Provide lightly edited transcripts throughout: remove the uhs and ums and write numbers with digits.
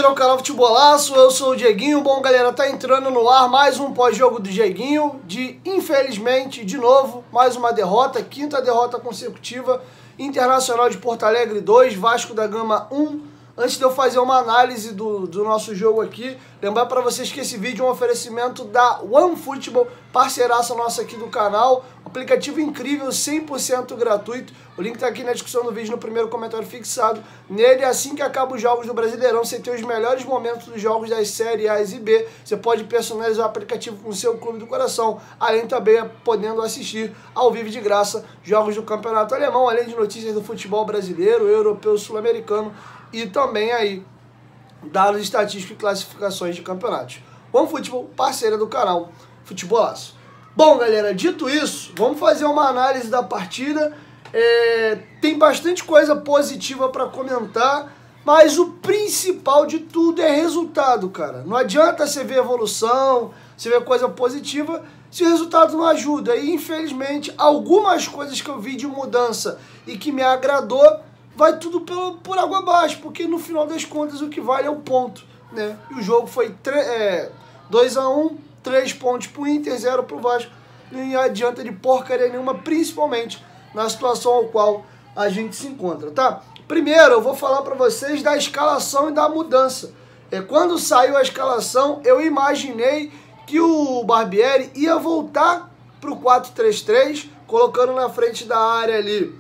bem-vindo ao canal Futebolaço, eu sou o Dieguinho. Bom, galera, tá entrando no ar mais um pós-jogo do Dieguinho, infelizmente, de novo, mais uma derrota, quinta derrota consecutiva, Internacional de Porto Alegre 2, Vasco da Gama 1. Antes de eu fazer uma análise do nosso jogo aqui, lembrar para vocês que esse vídeo é um oferecimento da OneFootball, parceiraça nossa aqui do canal, aplicativo incrível, 100% gratuito. O link tá aqui na descrição do vídeo, no primeiro comentário fixado. Nele, assim que acaba os jogos do Brasileirão, você tem os melhores momentos dos jogos das séries A e B. Você pode personalizar o aplicativo com o seu clube do coração, além também podendo assistir ao vivo de graça jogos do Campeonato Alemão, além de notícias do futebol brasileiro, europeu, sul-americano e também aí dados estatísticos e classificações de campeonatos. OneFootball, parceira do canal Futebolaço. Bom, galera, dito isso, vamos fazer uma análise da partida. Tem bastante coisa positiva para comentar, mas o principal de tudo é resultado, cara. Não adianta você ver evolução, você ver coisa positiva, se o resultado não ajuda. E, infelizmente, algumas coisas que eu vi de mudança e que me agradou, vai tudo por água abaixo, porque no final das contas o que vale é o ponto, né? E o jogo foi 2-1, 3 pontos pro Inter, 0 pro Vasco. Não adianta de porcaria nenhuma, principalmente na situação ao qual a gente se encontra, tá? Primeiro, eu vou falar para vocês da escalação e da mudança. Quando saiu a escalação, eu imaginei que o Barbieri ia voltar pro 4-3-3, colocando na frente da área ali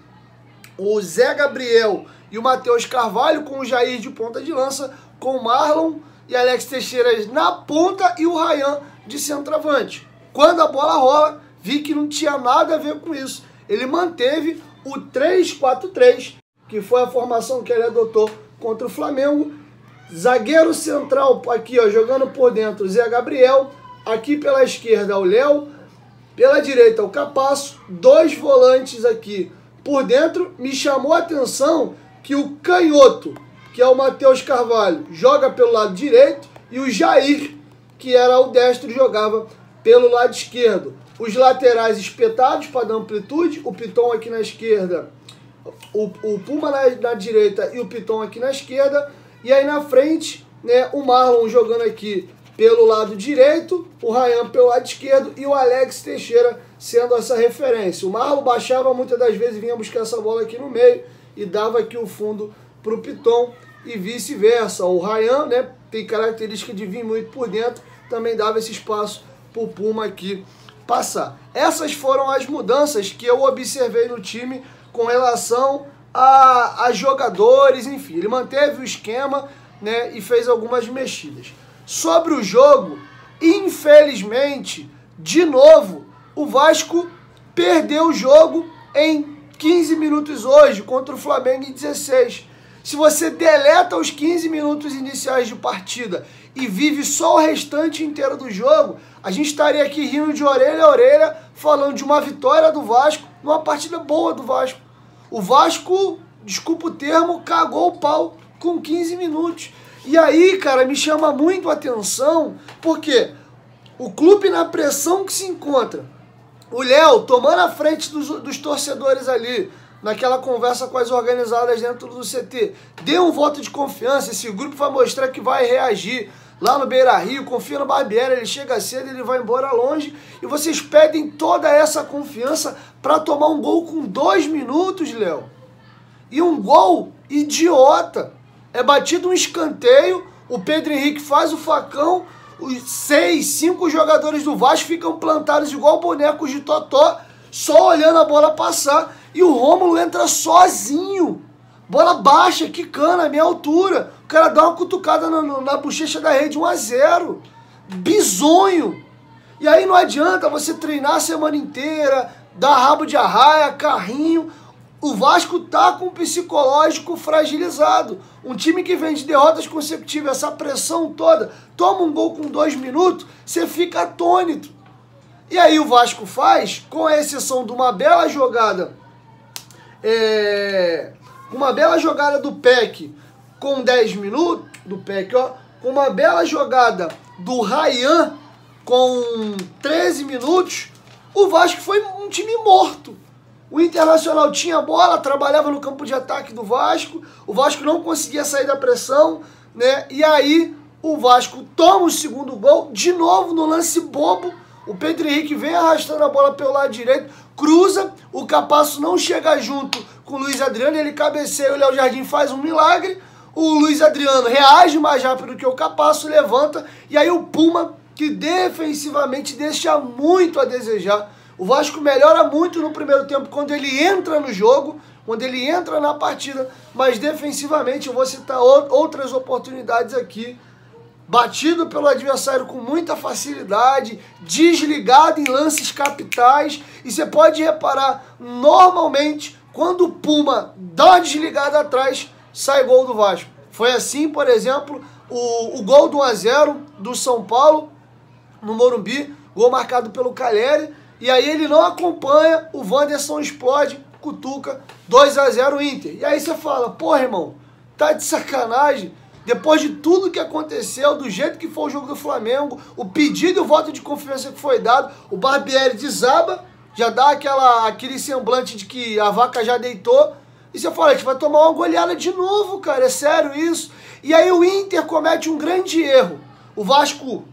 o Zé Gabriel e o Matheus Carvalho, com o Jair de ponta de lança, com o Marlon e Alex Teixeira na ponta e o Ryan de centroavante. Quando a bola rola, vi que não tinha nada a ver com isso. Ele manteve o 3-4-3, que foi a formação que ele adotou contra o Flamengo. Zagueiro central aqui, ó, jogando por dentro, Zé Gabriel. Aqui pela esquerda, o Léo. Pela direita, o Capasso. 2 volantes aqui por dentro. Me chamou a atenção que o canhoto, que é o Matheus Carvalho, joga pelo lado direito, e o Jair, que era o destro, jogava pelo lado esquerdo. Os laterais espetados para dar amplitude, o Piton aqui na esquerda, o Puma na direita e o Piton aqui na esquerda. E aí na frente, né, o Marlon jogando aqui pelo lado direito, o Ryan pelo lado esquerdo e o Alex Teixeira sendo essa referência. O Marlon baixava muitas das vezes, vinha buscar essa bola aqui no meio e dava aqui o fundo para o Piton e vice-versa. O Ryan, né, tem característica de vir muito por dentro, também dava esse espaço para o Puma aqui passar. Essas foram as mudanças que eu observei no time com relação a jogadores, enfim. Ele manteve o esquema, né, e fez algumas mexidas. Sobre o jogo, infelizmente, de novo, o Vasco perdeu o jogo em 15 minutos hoje contra o Flamengo em 16. Se você deleta os 15 minutos iniciais de partida e vive só o restante inteiro do jogo, a gente estaria aqui rindo de orelha a orelha, falando de uma vitória do Vasco, numa partida boa do Vasco. O Vasco, desculpa o termo, cagou o pau com 15 minutos. E aí, cara, me chama muito a atenção, porque o clube na pressão que se encontra, o Léo tomando a frente dos torcedores ali, naquela conversa com as organizadas dentro do CT, dê um voto de confiança, esse grupo vai mostrar que vai reagir lá no Beira-Rio, confia no Barbieri, ele chega cedo, ele vai embora longe, e vocês pedem toda essa confiança para tomar um gol com 2 minutos, Léo. E um gol idiota. É batido um escanteio, o Pedro Henrique faz o facão, os 5 jogadores do Vasco ficam plantados igual bonecos de totó, só olhando a bola passar, e o Rômulo entra sozinho. Bola baixa, quicando, a minha altura. O cara dá uma cutucada na bochecha da rede, 1-0. Bizonho. E aí não adianta você treinar a semana inteira, dar rabo de arraia, carrinho. O Vasco tá com o psicológico fragilizado. Um time que vem de derrotas consecutivas, essa pressão toda, toma um gol com 2 minutos, você fica atônito. E aí o Vasco faz, com a exceção de uma bela jogada, uma bela jogada do Peck com 10 minutos, do Peck, ó, com uma bela jogada do Ryan com 13 minutos, o Vasco foi um time morto. O Internacional tinha bola, trabalhava no campo de ataque do Vasco, o Vasco não conseguia sair da pressão, né? E aí o Vasco toma o segundo gol, de novo no lance bobo. O Pedro Henrique vem arrastando a bola pelo lado direito, cruza, o Capasso não chega junto com o Luiz Adriano, ele cabeceia e o Léo Jardim faz um milagre. O Luiz Adriano reage mais rápido que o Capasso, levanta, e aí o Puma, que defensivamente deixa muito a desejar. O Vasco melhora muito no primeiro tempo quando ele entra no jogo, quando ele entra na partida, mas defensivamente eu vou citar outras oportunidades aqui. Batido pelo adversário com muita facilidade, desligado em lances capitais, e você pode reparar, normalmente, quando o Puma dá uma desligada atrás, sai gol do Vasco. Foi assim, por exemplo, o gol do 1-0 do São Paulo, no Morumbi, gol marcado pelo Caleri, e aí ele não acompanha, o Wanderson explode, cutuca, 2-0 Inter. E aí você fala, porra, irmão, tá de sacanagem? Depois de tudo que aconteceu, do jeito que foi o jogo do Flamengo, o pedido e o voto de confiança que foi dado, o Barbieri desaba, já dá aquele semblante de que a vaca já deitou, e você fala, a gente vai tomar uma goleada de novo, cara, é sério isso? E aí o Inter comete um grande erro. O Vasco,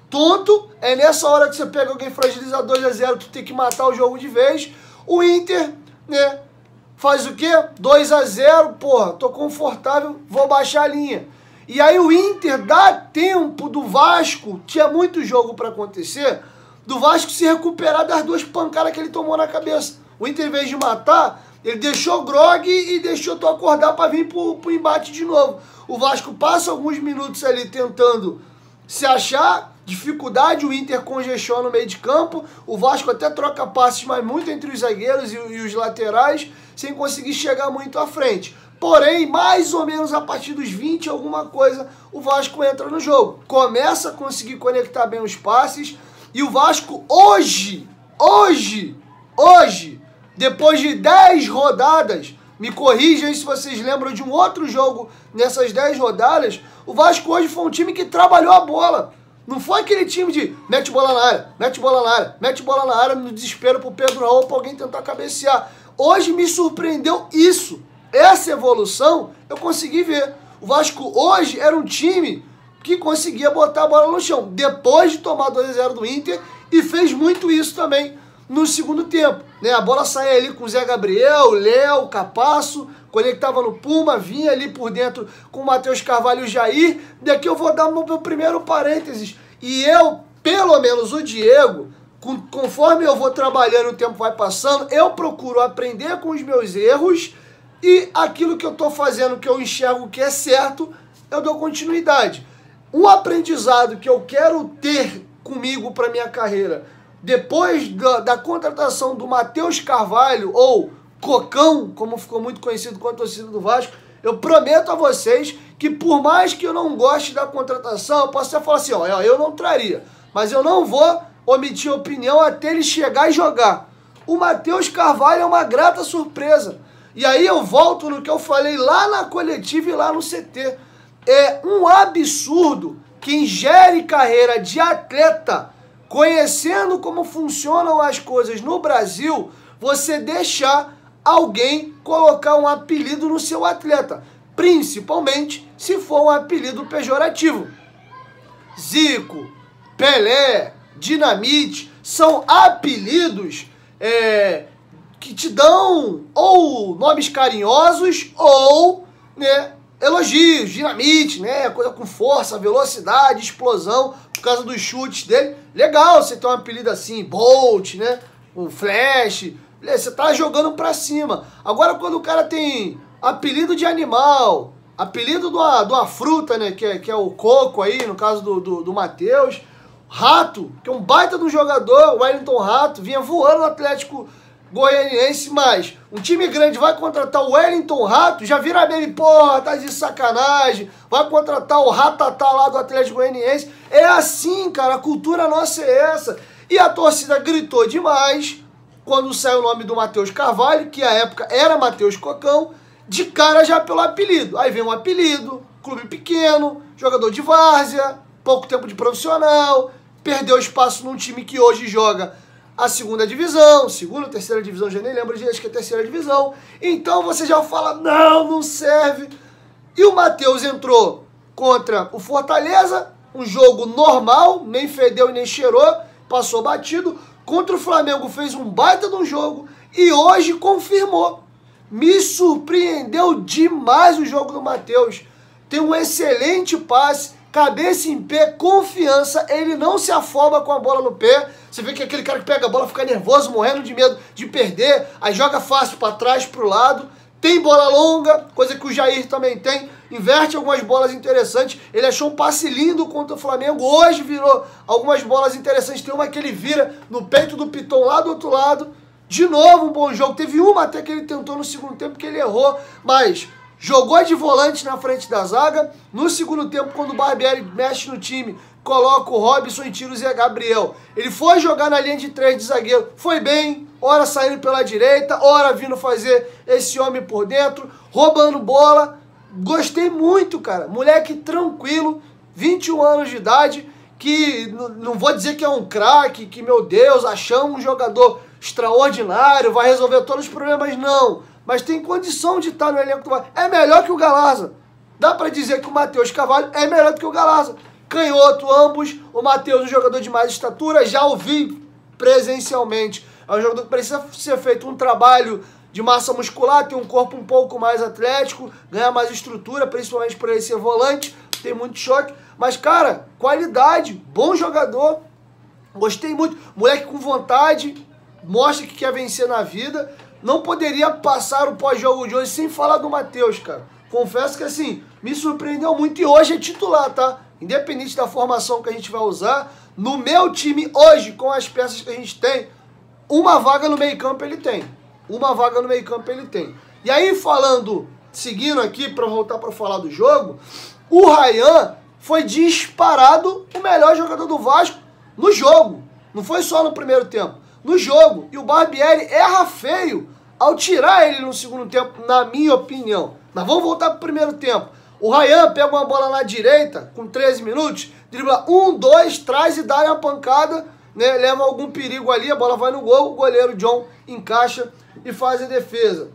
tonto, é nessa hora que você pega alguém fragiliza 2-0, tu tem que matar o jogo de vez. O Inter, né, faz o quê? 2-0, porra, tô confortável, vou baixar a linha. E aí o Inter dá tempo do Vasco, tinha muito jogo para acontecer, do Vasco se recuperar das duas pancadas que ele tomou na cabeça. O Inter, em vez de matar, ele deixou o grog e deixou tu acordar para vir pro embate de novo. O Vasco passa alguns minutos ali tentando se achar, dificuldade, o Inter congestiona no meio de campo, o Vasco até troca passes, mas muito entre os zagueiros e os laterais, sem conseguir chegar muito à frente. Porém, mais ou menos a partir dos 20 alguma coisa, o Vasco entra no jogo. Começa a conseguir conectar bem os passes, e o Vasco hoje, depois de 10 rodadas, me corrijam aí se vocês lembram de um outro jogo nessas 10 rodadas, o Vasco hoje foi um time que trabalhou a bola. Não foi aquele time de mete bola na área, mete bola na área, mete bola na área no desespero pro Pedro Raul pra alguém tentar cabecear. Hoje me surpreendeu isso. Essa evolução eu consegui ver. O Vasco hoje era um time que conseguia botar a bola no chão, depois de tomar 2-0 do Inter, e fez muito isso também no segundo tempo, né? A bola saía ali com o Zé Gabriel, Léo, Capasso, conectava no Puma, vinha ali por dentro com o Matheus Carvalho e o Jair. Daqui eu vou dar o meu primeiro parênteses. E eu, pelo menos o Diego, conforme eu vou trabalhando e o tempo vai passando, eu procuro aprender com os meus erros, e aquilo que eu estou fazendo, que eu enxergo que é certo, eu dou continuidade. Um aprendizado que eu quero ter comigo para minha carreira, depois da contratação do Matheus Carvalho, ou Cocão, como ficou muito conhecido com a torcida do Vasco, eu prometo a vocês que por mais que eu não goste da contratação, eu posso até falar assim, ó, eu não traria, mas eu não vou omitir opinião até ele chegar e jogar. O Matheus Carvalho é uma grata surpresa. E aí eu volto no que eu falei lá na coletiva e lá no CT. É um absurdo quem gere carreira de atleta, conhecendo como funcionam as coisas no Brasil, você deixar alguém colocar um apelido no seu atleta, principalmente se for um apelido pejorativo. Zico, Pelé, Dinamite, são apelidos que te dão ou nomes carinhosos ou, né, elogios. Dinamite, né, coisa com força, velocidade, explosão, por causa dos chutes dele. Legal você ter um apelido assim, Bolt, né, um Flash, você tá jogando pra cima. Agora quando o cara tem apelido de animal, apelido de uma fruta, né, que é o coco aí, no caso do Matheus, Rato, que é um baita do jogador, o Wellington Rato, vinha voando no Atlético Goianiense, mas um time grande vai contratar o Wellington Rato, já vira meme, porra, tá de sacanagem, vai contratar o Ratatá lá do Atlético Goianiense. É assim, cara, a cultura nossa é essa. E a torcida gritou demais quando saiu o nome do Matheus Carvalho, que à época era Matheus Cocão, de cara já pelo apelido. Aí vem um apelido, clube pequeno, jogador de várzea, pouco tempo de profissional, perdeu espaço num time que hoje joga a segunda divisão, segunda, terceira divisão, já nem lembro, acho que é a terceira divisão. Então você já fala, não serve. E o Matheus entrou contra o Fortaleza, um jogo normal, nem fedeu e nem cheirou, passou batido. Contra o Flamengo fez um baita de um jogo e hoje confirmou. Me surpreendeu demais o jogo do Matheus. Tem um excelente passe, cabeça em pé, confiança, ele não se afoba com a bola no pé. Você vê que aquele cara que pega a bola fica nervoso, morrendo de medo de perder, aí joga fácil para trás, para o lado. Tem bola longa, coisa que o Jair também tem, inverte algumas bolas interessantes. Ele achou um passe lindo contra o Flamengo, hoje virou algumas bolas interessantes. Tem uma que ele vira no peito do Piton lá do outro lado. De novo um bom jogo, teve uma até que ele tentou no segundo tempo que ele errou, mas jogou de volante na frente da zaga. No segundo tempo, quando o Barbieri mexe no time, coloca o Robson e tira o Zé Gabriel. Ele foi jogar na linha de 3 de zagueiro, foi bem, ora saindo pela direita, ora vindo fazer esse homem por dentro, roubando bola. Gostei muito, cara. Moleque tranquilo, 21 anos de idade, que não vou dizer que é um craque, que, meu Deus, achamos um jogador extraordinário, vai resolver todos os problemas, não. Mas tem condição de estar no elenco do Vasco. É melhor que o Galarza. Dá pra dizer que o Matheus Carvalho é melhor do que o Galarza. Canhoto, ambos. O Matheus, um jogador de mais estatura, já o vi presencialmente. É um jogador que precisa ser feito um trabalho de massa muscular, ter um corpo um pouco mais atlético, ganhar mais estrutura, principalmente por ele ser volante, tem muito choque. Mas, cara, qualidade, bom jogador. Gostei muito. Moleque com vontade, mostra que quer vencer na vida. Não poderia passar o pós-jogo de hoje sem falar do Matheus, cara. Confesso que, assim, me surpreendeu muito e hoje é titular, tá? Independente da formação que a gente vai usar, no meu time hoje, com as peças que a gente tem, uma vaga no meio-campo ele tem. Uma vaga no meio-campo ele tem. E aí, seguindo aqui para voltar para falar do jogo, o Ryan foi disparado o melhor jogador do Vasco no jogo. Não foi só no primeiro tempo. No jogo. E o Barbieri erra feio ao tirar ele no segundo tempo, na minha opinião. Mas vamos voltar para o primeiro tempo. O Ryan pega uma bola na direita, com 13 minutos, dribla 1, 2, traz e dá uma pancada, né, leva algum perigo ali, a bola vai no gol, o goleiro John encaixa e faz a defesa.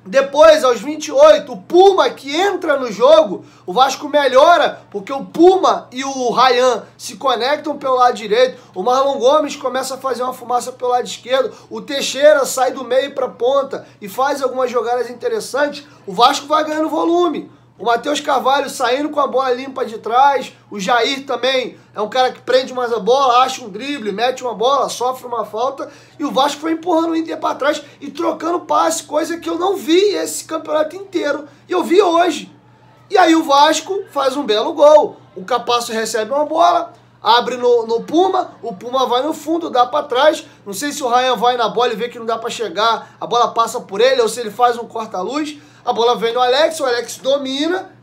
Depois, aos 28, o Puma que entra no jogo, o Vasco melhora, porque o Puma e o Ryan se conectam pelo lado direito, o Marlon Gomes começa a fazer uma fumaça pelo lado esquerdo, o Teixeira sai do meio para a ponta e faz algumas jogadas interessantes, o Vasco vai ganhando volume. O Matheus Carvalho saindo com a bola limpa de trás, o Jair também é um cara que prende mais a bola, acha um drible, mete uma bola, sofre uma falta, e o Vasco foi empurrando o Inter para trás e trocando passe, coisa que eu não vi esse campeonato inteiro, e eu vi hoje. E aí o Vasco faz um belo gol, o Capasso recebe uma bola, abre no Puma, o Puma vai no fundo, dá para trás, não sei se o Ryan vai na bola e vê que não dá para chegar, a bola passa por ele, ou se ele faz um corta-luz. A bola vem no Alex, o Alex domina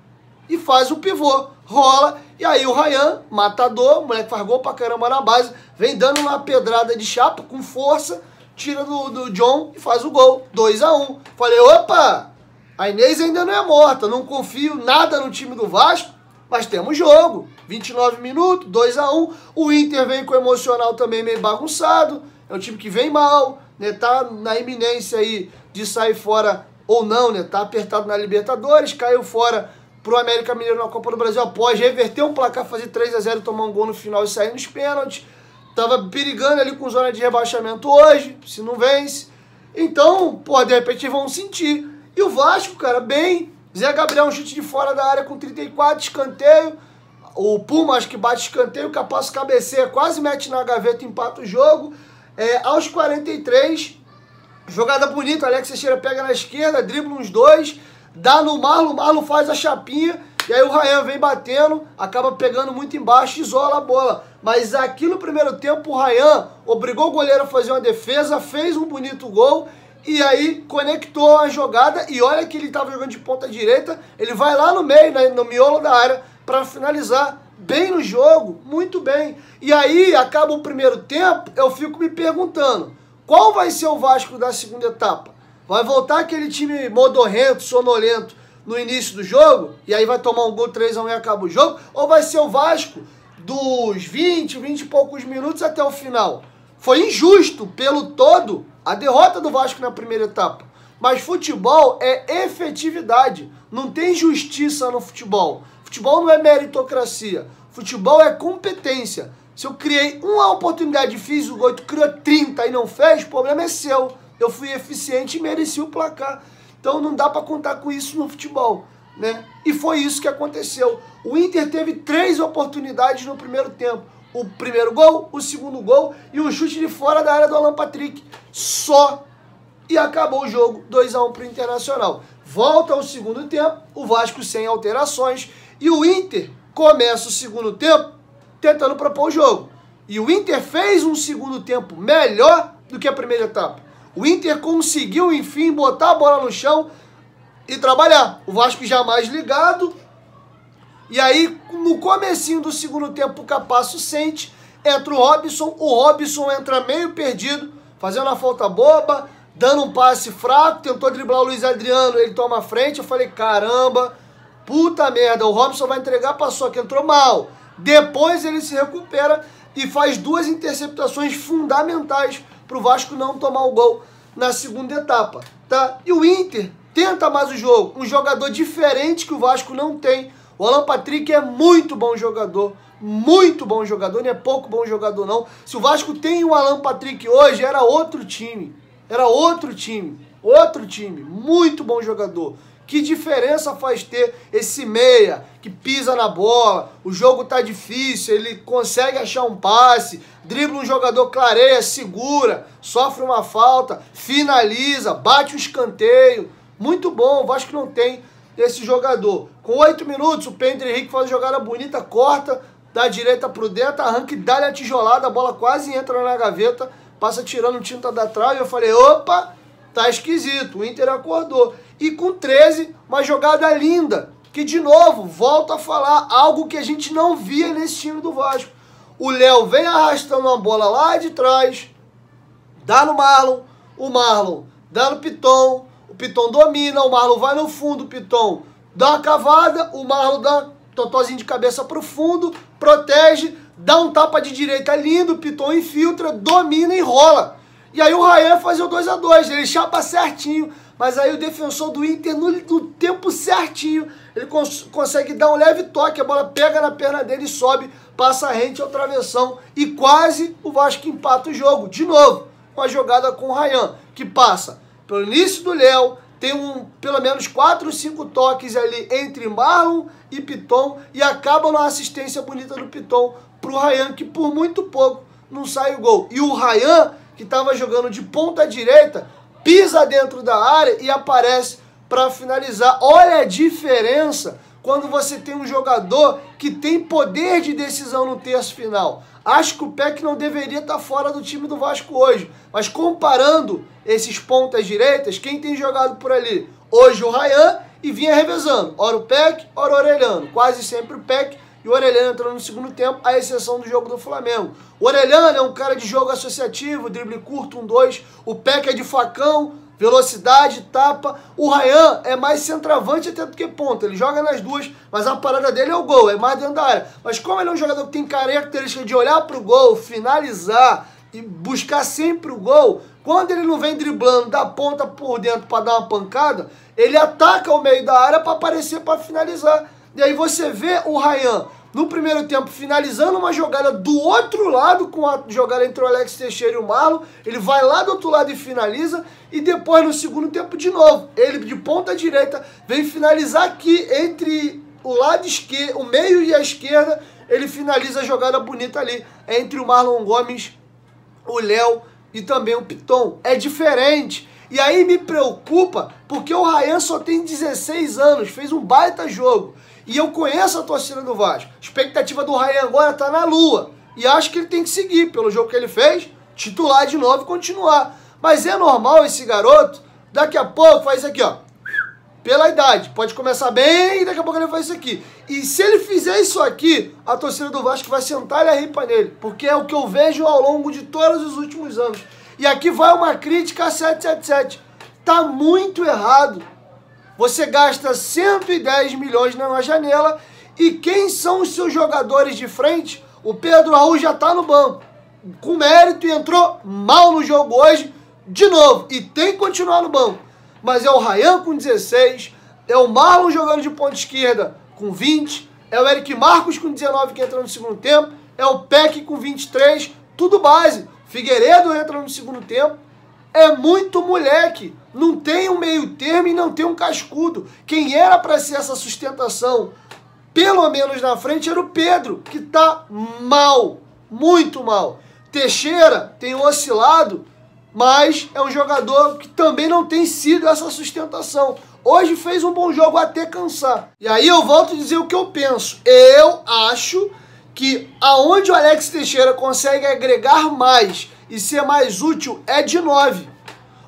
e faz o pivô, rola, e aí o Ryan, matador, o moleque faz gol pra caramba na base, vem dando uma pedrada de chapa com força, tira do John e faz o gol, 2-1. Falei, opa, a Inês ainda não é morta, não confio nada no time do Vasco, mas temos jogo, 29 minutos, 2-1, o Inter vem com o emocional também meio bagunçado, é um time que vem mal, né, tá na iminência aí de sair fora ou não, né? Tá apertado na Libertadores, caiu fora pro América Mineiro na Copa do Brasil após reverter um placar, fazer 3-0, tomar um gol no final e sair nos pênaltis. Tava perigando ali com zona de rebaixamento hoje, se não vence. Então, pô, de repente vão sentir. E o Vasco, cara, bem. Zé Gabriel, um chute de fora da área com 34, escanteio. O Puma, acho que bate escanteio, o Capasso cabeceia, quase mete na gaveta, empata o jogo. Aos 43... jogada bonita, o Alex Teixeira pega na esquerda, dribla uns dois, dá no Marlon, o Marlon faz a chapinha, e aí o Ryan vem batendo, acaba pegando muito embaixo e isola a bola. Mas aqui no primeiro tempo o Ryan obrigou o goleiro a fazer uma defesa, fez um bonito gol, e aí conectou a jogada, e olha que ele estava jogando de ponta direita, ele vai lá no meio, né, no miolo da área, para finalizar bem no jogo, muito bem. E aí acaba o primeiro tempo, eu fico me perguntando, qual vai ser o Vasco da segunda etapa? Vai voltar aquele time modorrento, sonolento no início do jogo? E aí vai tomar um gol 3-1 e acaba o jogo? Ou vai ser o Vasco dos 20 e poucos minutos até o final? Foi injusto, pelo todo, a derrota do Vasco na primeira etapa. Mas futebol é efetividade. Não tem justiça no futebol. Futebol não é meritocracia. Futebol é competência. Se eu criei uma oportunidade e fiz o gol, tu criou 30 e não fez, o problema é seu. Eu fui eficiente e mereci o placar. Então não dá para contar com isso no futebol, né? E foi isso que aconteceu. O Inter teve 3 oportunidades no primeiro tempo. O primeiro gol, o segundo gol e um chute de fora da área do Alan Patrick. Só. E acabou o jogo, 2-1 para o Internacional. Volta ao segundo tempo, o Vasco sem alterações. E o Inter começa o segundo tempo tentando propor o jogo. E o Inter fez um segundo tempo melhor do que a primeira etapa. O Inter conseguiu, enfim, botar a bola no chão e trabalhar. O Vasco já mais ligado. E aí, no comecinho do segundo tempo, o Capasso sente, entra o Robson entra meio perdido, fazendo a falta boba, dando um passe fraco, tentou driblar o Luiz Adriano, ele toma a frente. Eu falei, caramba, puta merda, o Robson vai entregar, passou, que entrou mal. Depois ele se recupera e faz 2 interceptações fundamentais para o Vasco não tomar o gol na segunda etapa, tá? E o Inter tenta mais o jogo, um jogador diferente que o Vasco não tem. O Alan Patrick é muito bom jogador, não é pouco bom jogador não. Se o Vasco tem o Alan Patrick hoje, era outro time, muito bom jogador. Que diferença faz ter esse meia que pisa na bola, o jogo tá difícil, ele consegue achar um passe, dribla um jogador, clareia, segura, sofre uma falta, finaliza, bate um escanteio. Muito bom, o Vasco não tem esse jogador. Com 8 minutos, o Pedro Henrique faz uma jogada bonita, corta da direita pro dentro, arranca e dá-lhe a tijolada, a bola quase entra na gaveta, passa tirando tinta da trave. Eu falei, opa, tá esquisito, o Inter acordou. E com 13, uma jogada linda, que de novo, volto a falar, algo que a gente não via nesse time do Vasco. O Léo vem arrastando uma bola lá de trás, dá no Marlon, o Marlon dá no Piton, o Piton domina, o Marlon vai no fundo, o Piton dá uma cavada, o Marlon dá um totozinho de cabeça pro fundo, protege, dá um tapa de direita lindo, o Piton infiltra, domina e rola. E aí o Rayan faz o 2-2, ele chapa certinho, mas aí o defensor do Inter, no tempo certinho, ele consegue dar um leve toque, a bola pega na perna dele e sobe, passa rente ao travessão e quase o Vasco empata o jogo. De novo, uma jogada com o Rayan, que passa pelo início do Léo, tem pelo menos 4 ou 5 toques ali entre Marlon e Piton e acaba numa assistência bonita do Piton pro Rayan, que por muito pouco não sai o gol. E o Rayan, que estava jogando de ponta direita, pisa dentro da área e aparece para finalizar. Olha a diferença quando você tem um jogador que tem poder de decisão no terço final. Acho que o Peck não deveria estar fora do time do Vasco hoje, mas comparando esses pontas direitas, quem tem jogado por ali? Hoje o Rayan e vinha revezando, ora o Peck, ora o Orelhano, quase sempre o Peck e o Orelhano entrando no segundo tempo, à exceção do jogo do Flamengo. O Orelhano é um cara de jogo associativo, drible curto, 1-2, o Peck é de facão, velocidade, tapa. O Rayan é mais centroavante até do que ponta, ele joga nas duas, mas a parada dele é o gol, é mais dentro da área. Mas como ele é um jogador que tem característica de olhar para o gol, finalizar e buscar sempre o gol, quando ele não vem driblando da ponta por dentro para dar uma pancada, ele ataca o meio da área para aparecer para finalizar. E aí você vê o Rayan no primeiro tempo finalizando uma jogada do outro lado, com a jogada entre o Alex Teixeira e o Marlon, ele vai lá do outro lado e finaliza, e depois no segundo tempo de novo, ele de ponta direita vem finalizar aqui entre o lado esquerdo, o meio e a esquerda, ele finaliza a jogada bonita ali entre o Marlon Gomes, o Léo e também o Piton. É diferente. E aí me preocupa porque o Rayan só tem 16 anos, fez um baita jogo. E eu conheço a torcida do Vasco. A expectativa do Rayan agora tá na lua. E acho que ele tem que seguir pelo jogo que ele fez, titular de novo e continuar. Mas é normal esse garoto, daqui a pouco faz isso aqui, ó. Pela idade, pode começar bem e daqui a pouco ele faz isso aqui. E se ele fizer isso aqui, a torcida do Vasco vai sentar e a ripa nele. Porque é o que eu vejo ao longo de todos os últimos anos. E aqui vai uma crítica a 777. Tá muito errado. Você gasta 110 milhões na janela e quem são os seus jogadores de frente? O Pedro Raul já tá no banco. Com mérito e entrou mal no jogo hoje, de novo. E tem que continuar no banco. Mas é o Rayan com 16, é o Marlon jogando de ponta esquerda com 20, É o Eric Marcos com 19 que entra no segundo tempo, é o Peck com 23, tudo base. Figueiredo entra no segundo tempo, é muito moleque, não tem um meio termo e não tem um cascudo. Quem era para ser essa sustentação, pelo menos na frente, era o Pedro, que tá mal, muito mal. Teixeira tem oscilado, mas é um jogador que também não tem sido essa sustentação. Hoje fez um bom jogo até cansar. E aí eu volto a dizer o que eu penso. Eu acho que aonde o Alex Teixeira consegue agregar mais e ser mais útil é de 9.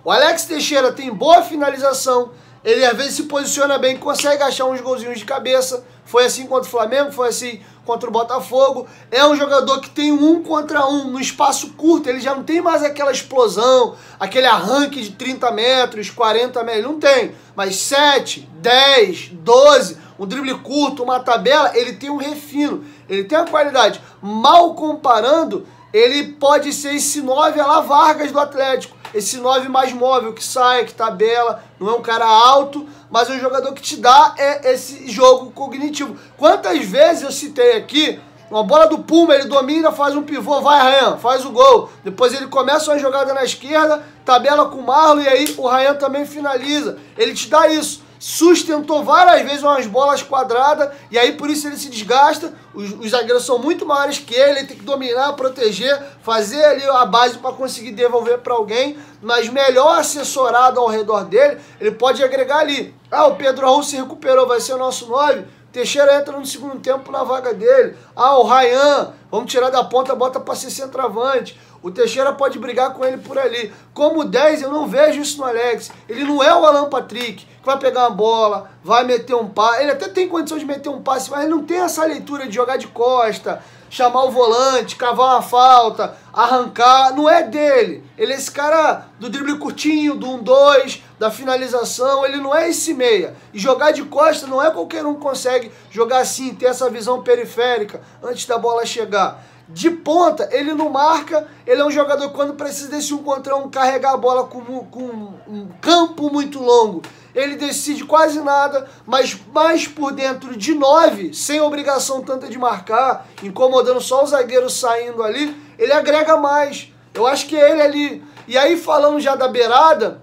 O Alex Teixeira tem boa finalização, ele às vezes se posiciona bem, consegue achar uns golzinhos de cabeça. Foi assim contra o Flamengo, foi assim contra o Botafogo. É um jogador que tem um contra um no espaço curto, ele já não tem mais aquela explosão, aquele arranque de 30 metros, 40 metros, não tem. Mas 7, 10, 12, um drible curto, uma tabela, ele tem um refino, ele tem a qualidade. Mal comparando, ele pode ser esse 9 a la Vargas do Atlético. Esse 9 mais móvel, que sai, que tabela, não é um cara alto, mas é um jogador que te dá esse jogo cognitivo. Quantas vezes eu citei aqui, uma bola do Puma, ele domina, faz um pivô, vai Ryan, faz o gol. Depois ele começa uma jogada na esquerda, tabela com o Marlon e aí o Ryan também finaliza. Ele te dá isso. Sustentou várias vezes umas bolas quadradas e aí por isso ele se desgasta. Os zagueiros são muito maiores que ele tem que dominar, proteger, fazer ali a base para conseguir devolver para alguém, mas melhor assessorado ao redor dele, ele pode agregar ali. Ah, o Pedro Raul se recuperou, vai ser o nosso 9. Teixeira entra no segundo tempo na vaga dele. Ah, o Ryan, vamos tirar da ponta, bota para ser centroavante. O Teixeira pode brigar com ele por ali. Como 10, eu não vejo isso no Alex. Ele não é o Alan Patrick, que vai pegar uma bola, vai meter um passe. Ele até tem condição de meter um passe, mas ele não tem essa leitura de jogar de costa, chamar o volante, cavar uma falta, arrancar. Não é dele. Ele é esse cara do drible curtinho, do 1-2, da finalização. Ele não é esse meia. E jogar de costa não é qualquer um que consegue jogar assim, ter essa visão periférica antes da bola chegar. De ponta, ele não marca, ele é um jogador que quando precisa desse 1 contra 1, carregar a bola com um campo muito longo, ele decide quase nada, mas mais por dentro de 9, sem obrigação tanta de marcar, incomodando só o zagueiro saindo ali, ele agrega mais. Eu acho que é ele ali. E aí falando já da beirada,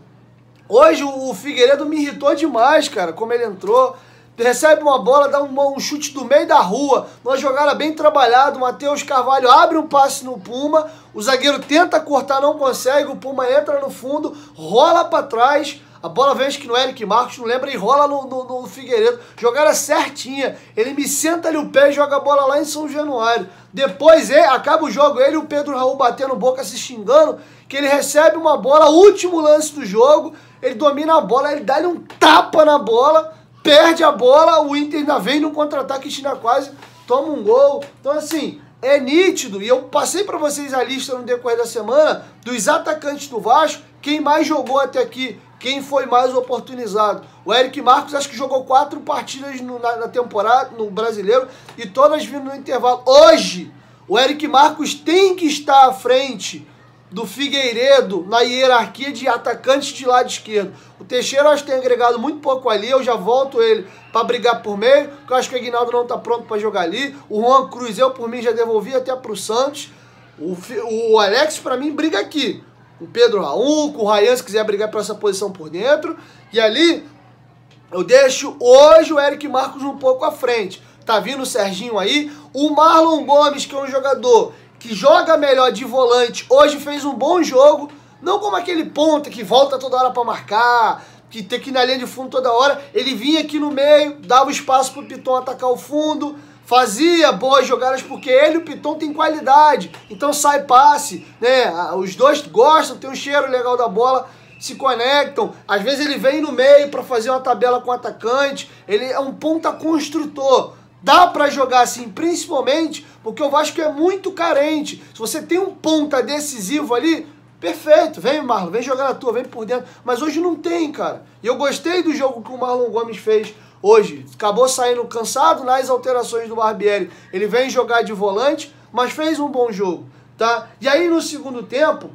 hoje o Figueiredo me irritou demais, cara, como ele entrou. Recebe uma bola, dá um chute do meio da rua, uma jogada bem trabalhada, o Matheus Carvalho abre um passe no Puma, o zagueiro tenta cortar, não consegue, o Puma entra no fundo, rola para trás, a bola vem acho que no Eric Marcos, não lembra, e rola no Figueiredo, jogada certinha, ele me senta ali o pé e joga a bola lá em São Januário. Depois acaba o jogo, ele e o Pedro Raul batendo boca, se xingando, que ele recebe uma bola, último lance do jogo, ele domina a bola, ele dá-lhe um tapa na bola, perde a bola, o Inter ainda vem no contra-ataque e China quase toma um gol. Então, assim, é nítido. E eu passei para vocês a lista no decorrer da semana dos atacantes do Vasco, quem mais jogou até aqui, quem foi mais oportunizado. O Eric Marcos acho que jogou 4 partidas na temporada, no Brasileiro, e todas vindo no intervalo. Hoje, o Eric Marcos tem que estar à frente do Figueiredo na hierarquia de atacantes de lado esquerdo. O Teixeira eu acho que tem agregado muito pouco ali, eu já volto ele para brigar por meio, porque eu acho que o Aguinaldo não está pronto para jogar ali. O Juan Cruz, eu por mim já devolvi até para o Santos. O Alex para mim briga aqui. O Pedro Raul, com o Ryan se quiser brigar para essa posição por dentro. E ali eu deixo hoje o Eric Marcos um pouco à frente. Tá vindo o Serginho aí. O Marlon Gomes, que é um jogador que joga melhor de volante, hoje fez um bom jogo, não como aquele ponta que volta toda hora para marcar, que tem que ir na linha de fundo toda hora. Ele vinha aqui no meio, dava espaço pro Piton atacar o fundo, fazia boas jogadas, porque ele e o Piton tem qualidade, então sai passe, né? Os dois gostam, tem um cheiro legal da bola, se conectam, às vezes ele vem no meio para fazer uma tabela com o atacante, ele é um ponta construtor. Dá para jogar assim, principalmente porque o Vasco é muito carente. Se você tem um ponta decisivo ali, perfeito, vem Marlon, vem jogar na tua, vem por dentro. Mas hoje não tem, cara. E eu gostei do jogo que o Marlon Gomes fez hoje. Acabou saindo cansado nas alterações do Barbieri. Ele vem jogar de volante, mas fez um bom jogo, tá? E aí no segundo tempo,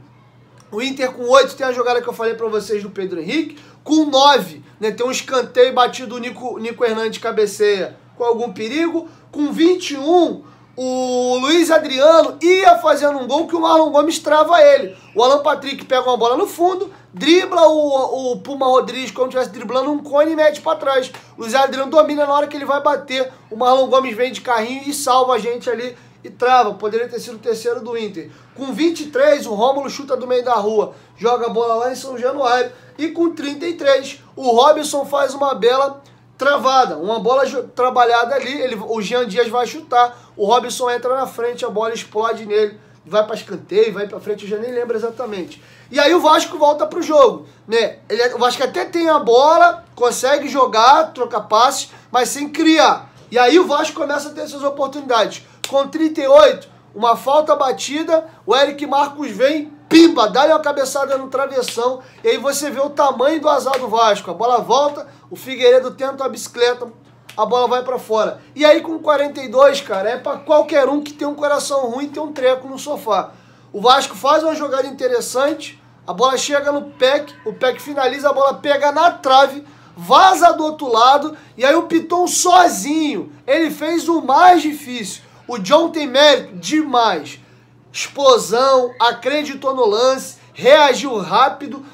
o Inter com 8 tem a jogada que eu falei para vocês do Pedro Henrique. Com 9, né, tem um escanteio batido do Nico Hernandes cabeceia com algum perigo. Com 21, o Luiz Adriano ia fazendo um gol que o Marlon Gomes trava ele. O Alan Patrick pega uma bola no fundo, dribla o Puma Rodrigues como se estivesse driblando um cone e mete pra trás. O Luiz Adriano domina na hora que ele vai bater. O Marlon Gomes vem de carrinho e salva a gente ali e trava. Poderia ter sido o terceiro do Inter. Com 23, o Rômulo chuta do meio da rua, joga a bola lá em São Januário. E com 33, o Robson faz uma bela travada, uma bola trabalhada ali, o Jean Dias vai chutar, o Robson entra na frente, a bola explode nele, vai para escanteio, vai para frente, eu já nem lembro exatamente. E aí o Vasco volta pro jogo, né? O Vasco até tem a bola, consegue jogar, trocar passes, mas sem criar. E aí o Vasco começa a ter suas oportunidades. Com 38, uma falta batida, o Eric Marcos vem, pimba, dá-lhe uma cabeçada no travessão, e aí você vê o tamanho do azar do Vasco. A bola volta, o Figueiredo tenta a bicicleta, a bola vai pra fora. E aí com 42, cara, é pra qualquer um que tem um coração ruim ter um treco no sofá. O Vasco faz uma jogada interessante, a bola chega no Peck, o Peck finaliza, a bola pega na trave, vaza do outro lado, e aí o Piton sozinho, ele fez o mais difícil. O John tem mérito demais. Explosão, acreditou no lance, reagiu rápido,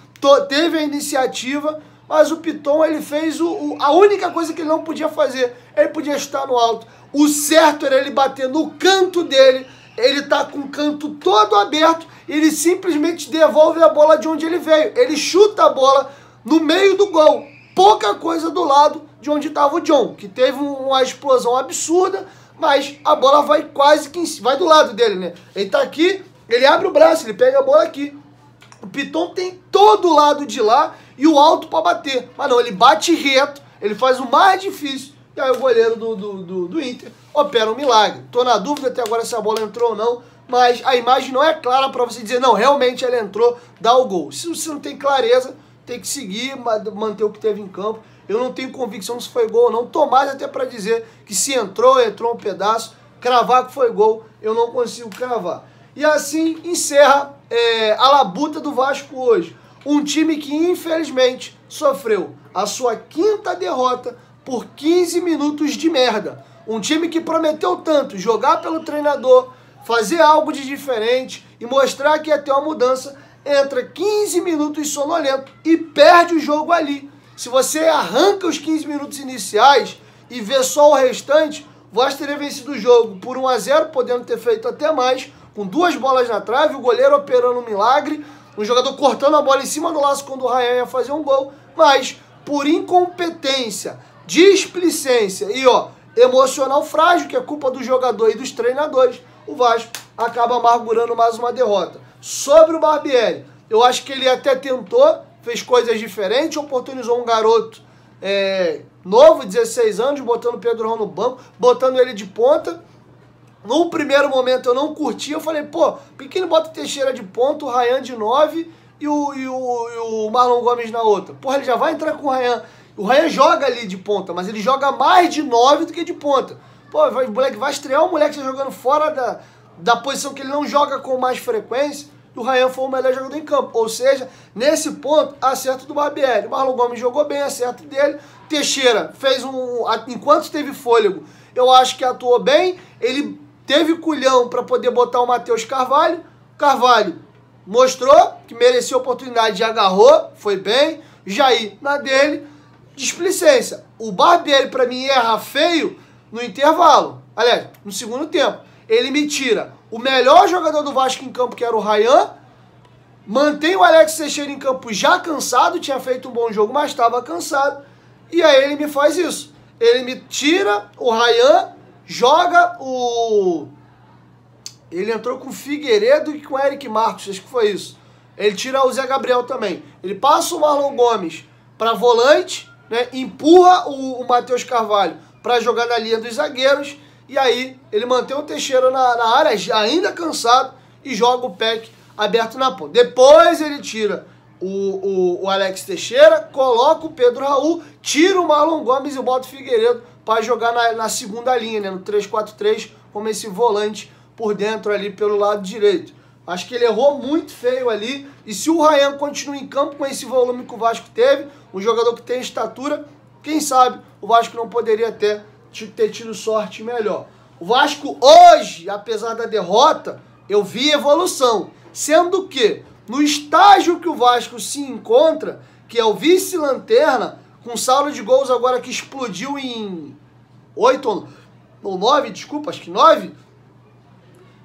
teve a iniciativa, mas o Piton ele fez a única coisa que ele não podia fazer, ele podia estar no alto. O certo era ele bater no canto dele, ele tá com o canto todo aberto, ele simplesmente devolve a bola de onde ele veio, ele chuta a bola no meio do gol, pouca coisa do lado de onde estava o John, que teve uma explosão absurda, mas a bola vai quase que vai do lado dele, né? Ele tá aqui, ele abre o braço, ele pega a bola aqui. O Piton tem todo o lado de lá e o alto para bater. Mas não, ele bate reto, ele faz o mais difícil. E aí o goleiro do Inter opera um milagre. Tô na dúvida até agora se a bola entrou ou não, mas a imagem não é clara para você dizer, não, realmente ela entrou, dá o gol. Se você não tem clareza, tem que seguir, manter o que teve em campo. Eu não tenho convicção se foi gol ou não. Tô mais até para dizer que se entrou um pedaço. Cravar que foi gol, eu não consigo cravar. E assim encerra a labuta do Vasco hoje. Um time que infelizmente sofreu a sua 5ª derrota por 15 minutos de merda. Um time que prometeu tanto jogar pelo treinador, fazer algo de diferente e mostrar que ia ter uma mudança. Entra 15 minutos sonolento e perde o jogo ali. Se você arranca os 15 minutos iniciais e vê só o restante, o Vasco teria vencido o jogo por 1-0, podendo ter feito até mais, com 2 bolas na trave, o goleiro operando um milagre, um jogador cortando a bola em cima do laço quando o Ryan ia fazer um gol, mas por incompetência, displicência e emocional frágil, que é culpa do jogador e dos treinadores, o Vasco acaba amargurando mais uma derrota. Sobre o Barbieri, eu acho que ele até tentou, fez coisas diferentes, oportunizou um garoto novo, 16 anos, botando o Pedro Raul no banco, botando ele de ponta. No primeiro momento eu não curti, eu falei, pô, por que ele bota o Teixeira de ponta, o Ryan de 9 e o Marlon Gomes na outra? Porra, ele já vai entrar com o Ryan. O Ryan joga ali de ponta, mas ele joga mais de 9 do que de ponta. Pô, o moleque vai estrear um moleque que tá jogando fora da posição que ele não joga com mais frequência, e o Ryan foi o melhor jogador em campo. Ou seja, nesse ponto, acerto do Barbieri. O Marlon Gomes jogou bem, acerto dele. Teixeira fez enquanto teve fôlego, eu acho que atuou bem. Ele teve culhão para poder botar o Matheus Carvalho. Carvalho mostrou que merecia a oportunidade e agarrou, foi bem. Jair na dele. Displicência. O Barbieri, para mim, erra feio no intervalo. Aliás, no segundo tempo. Ele me tira o melhor jogador do Vasco em campo, que era o Ryan, mantém o Alex Teixeira em campo já cansado, tinha feito um bom jogo, mas estava cansado, e aí ele me faz isso. Ele me tira o Ryan, joga ele entrou com o Figueiredo e com o Eric Marcos, acho que foi isso. Ele tira o Zé Gabriel também. Ele passa o Marlon Gomes para volante, né, empurra o Matheus Carvalho para jogar na linha dos zagueiros, e aí ele mantém o Teixeira na área, ainda cansado, e joga o Peck aberto na ponta. Depois ele tira o Alex Teixeira, coloca o Pedro Raul, tira o Marlon Gomes e bota o Figueiredo para jogar na segunda linha, né, no 3-4-3, como esse volante por dentro ali pelo lado direito. Acho que ele errou muito feio ali, e se o Ryan continua em campo com esse volume que o Vasco teve, um jogador que tem estatura, quem sabe o Vasco não poderia até ter tido sorte melhor. O Vasco hoje, apesar da derrota, eu vi evolução. Sendo que, no estágio que o Vasco se encontra, que é o vice-lanterna, com saldo de gols agora que explodiu em 8 ou 9, desculpa, acho que 9.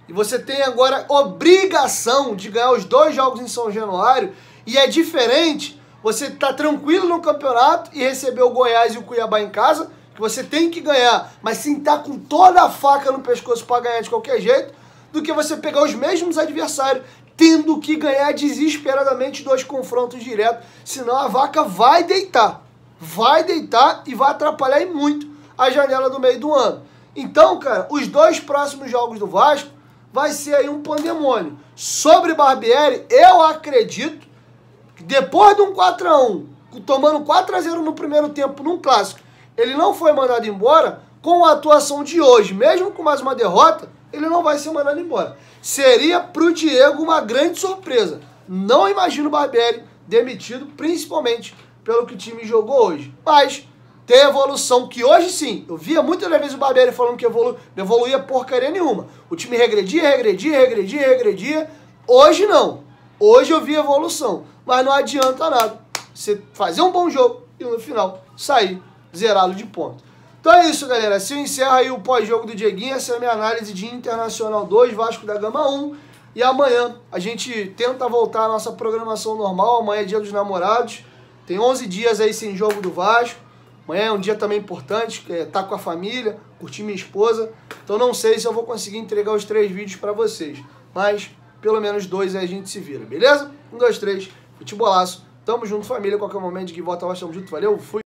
E você tem agora obrigação de ganhar os 2 jogos em São Januário. E é diferente você tá tranquilo no campeonato e receber o Goiás e o Cuiabá em casa, que você tem que ganhar, mas sim tá com toda a faca no pescoço para ganhar de qualquer jeito, do que você pegar os mesmos adversários, tendo que ganhar desesperadamente 2 confrontos diretos, senão a vaca vai deitar e vai atrapalhar e muito a janela do meio do ano. Então, cara, os 2 próximos jogos do Vasco vai ser aí um pandemônio. Sobre Barbieri, eu acredito que depois de um 4-1, tomando 4-0 no primeiro tempo num clássico, ele não foi mandado embora. Com a atuação de hoje, mesmo com mais uma derrota, ele não vai ser mandado embora. Seria pro Diego uma grande surpresa. Não imagino o Barbieri demitido, principalmente pelo que o time jogou hoje. Mas tem evolução que hoje sim, eu via muitas vezes o Barbieri falando que não evoluía porcaria nenhuma. O time regredia. Hoje não. Hoje eu vi evolução. Mas não adianta nada você fazer um bom jogo e no final sair zerado de ponto. Então é isso, galera. Assim eu encerro aí o pós-jogo do Dieguinho. Essa é a minha análise de Internacional 2, Vasco da Gama 1. E amanhã a gente tenta voltar à nossa programação normal. Amanhã é dia dos namorados. Tem 11 dias aí sem jogo do Vasco. Amanhã é um dia também importante, que é estar com a família, curtir minha esposa. Então não sei se eu vou conseguir entregar os 3 vídeos para vocês. Mas pelo menos 2 aí a gente se vira, beleza? 1, 2, 3, futebolaço. Tamo junto, família. Qualquer momento de que volta, nós estamos juntos. Valeu, fui!